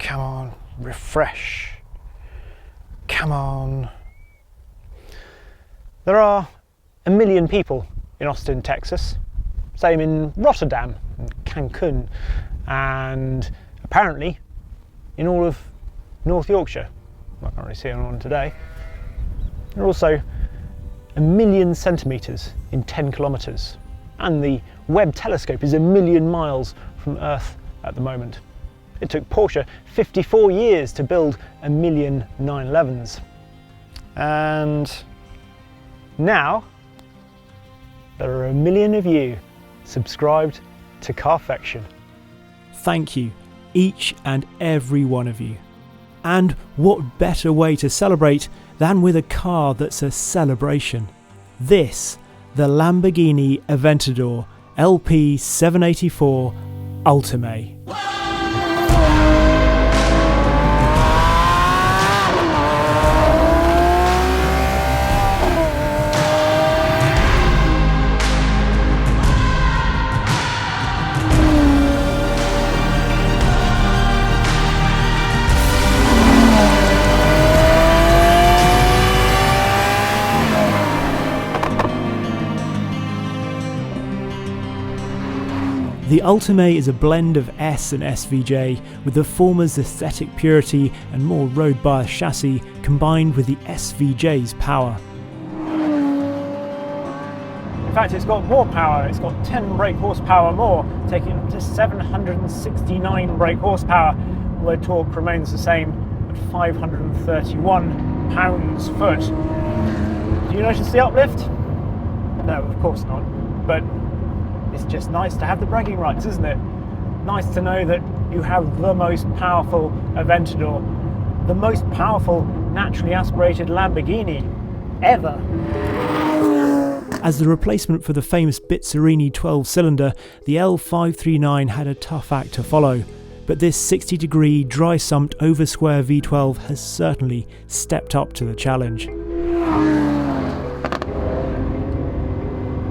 Come on, refresh. Come on. There are 1 million people in Austin, Texas. Same in Rotterdam, and Cancun, and apparently in all of North Yorkshire. I can't really see anyone today. There are also 1 million centimetres in 10 kilometres, and the Webb telescope is 1 million miles from Earth at the moment. It took Porsche 54 years to build 1 million 911s. And now there are 1 million of you subscribed to Carfection. Thank you, each and every one of you. And what better way to celebrate than with a car that's a celebration? This, the Lamborghini Aventador LP 784 Ultimae. The Ultimae is a blend of S and SVJ, with the former's aesthetic purity and more road-biased chassis combined with the SVJ's power. In fact, it's got more power. It's got 10 brake horsepower more, taking it up to 769 brake horsepower, although torque remains the same at 531 pounds-foot. Do you notice the uplift? No, of course not, but it's just nice to have the bragging rights, isn't it? Nice to know that you have the most powerful Aventador, the most powerful naturally aspirated Lamborghini ever. As the replacement for the famous Bizzarini 12-cylinder, the L539 had a tough act to follow, but this 60-degree dry-sumped over-square V12 has certainly stepped up to the challenge.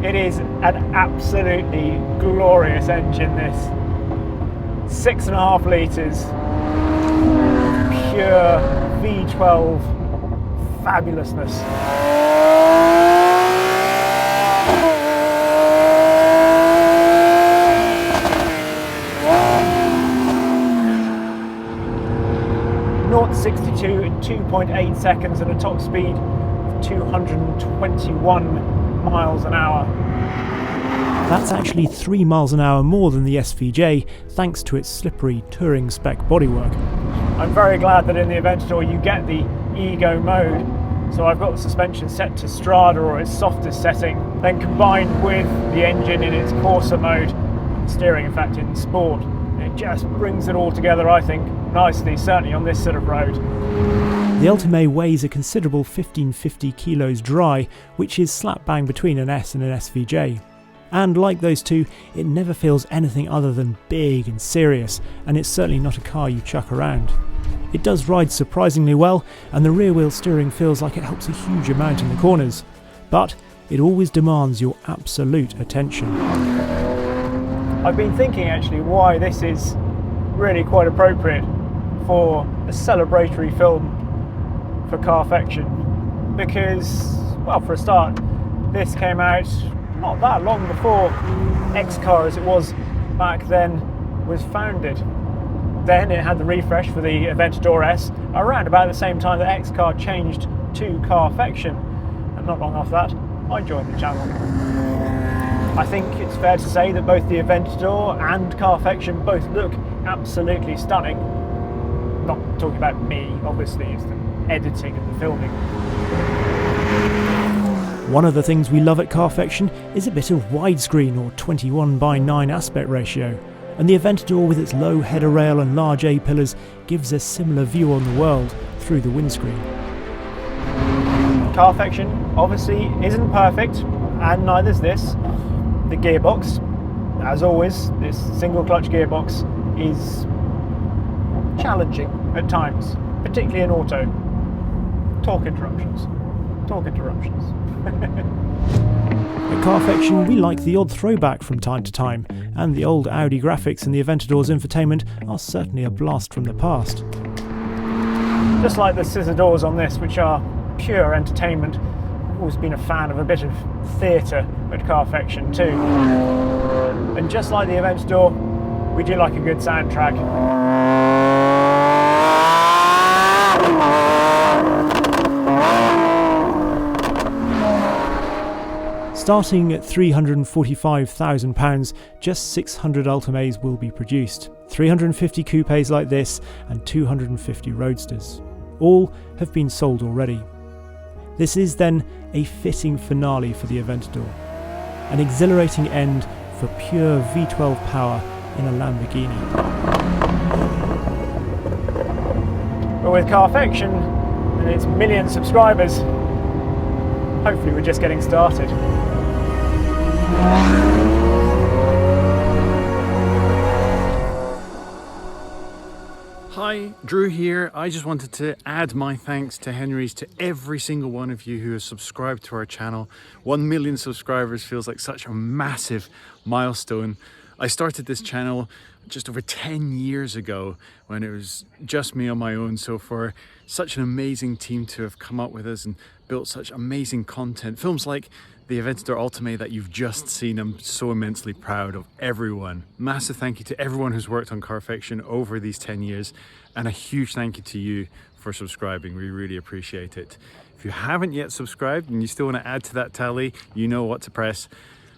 It is an absolutely glorious engine, this. 6.5 litres, pure V12 fabulousness. Naught to 62 in 2.8 seconds at a top speed of 221 miles an hour. That's actually 3 miles an hour more than the SVJ, thanks to its slippery touring spec bodywork. I'm very glad that in the Aventador you get the Ego mode, so I've got the suspension set to Strada or its softest setting, then combined with the engine in its Corsa mode, and steering in fact in Sport. It just brings it all together, I think, nicely, certainly on this sort of road. The Ultimae weighs a considerable 1550 kilos dry, which is slap bang between an S and an SVJ. And like those two, it never feels anything other than big and serious, and it's certainly not a car you chuck around. It does ride surprisingly well, and the rear wheel steering feels like it helps a huge amount in the corners, but it always demands your absolute attention. I've been thinking actually why this is really quite appropriate for a celebratory film for Carfection, because, well, for a start, this came out not that long before X-Car, as it was back then, was founded. Then it had the refresh for the Aventador S around about the same time that X-Car changed to Carfection, and not long after that I joined the channel. I think it's fair to say that both the Aventador and Carfection both look absolutely stunning. Not talking about me, obviously, it's the editing and the filming. One of the things we love at Carfection is a bit of widescreen or 21:9 aspect ratio, and the Aventador with its low header rail and large A-pillars gives a similar view on the world through the windscreen. Carfection obviously isn't perfect, and neither's this. The gearbox, as always, this single clutch gearbox is challenging at times, particularly in auto. Torque interruptions. At Carfection, we like the odd throwback from time to time, and the old Audi graphics in the Aventador's infotainment are certainly a blast from the past. Just like the scissor doors on this, which are pure entertainment. I've always been a fan of a bit of theatre at Carfection too. And just like the Aventador, we do like a good soundtrack. Starting at £345,000, just 600 Ultimaes will be produced, 350 coupés like this and 250 roadsters. All have been sold already. This is then a fitting finale for the Aventador, an exhilarating end for pure V12 power in a Lamborghini. But with Carfection and its million subscribers, hopefully we're just getting started. Hi, Drew here. I just wanted to add my thanks to Henry's to every single one of you who has subscribed to our channel. 1 million subscribers feels like such a massive milestone. I started this channel just over 10 years ago when it was just me on my own. So for such an amazing team to have come up with us and built such amazing content, films like the Aventador Ultimae that you've just seen, I'm so immensely proud of everyone. Massive thank you to everyone who's worked on Carfection over these 10 years, and a huge thank you to you for subscribing. We really appreciate it. If you haven't yet subscribed and you still want to add to that tally, you know what to press.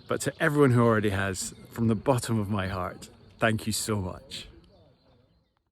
But to everyone who already has, from the bottom of my heart, thank you so much.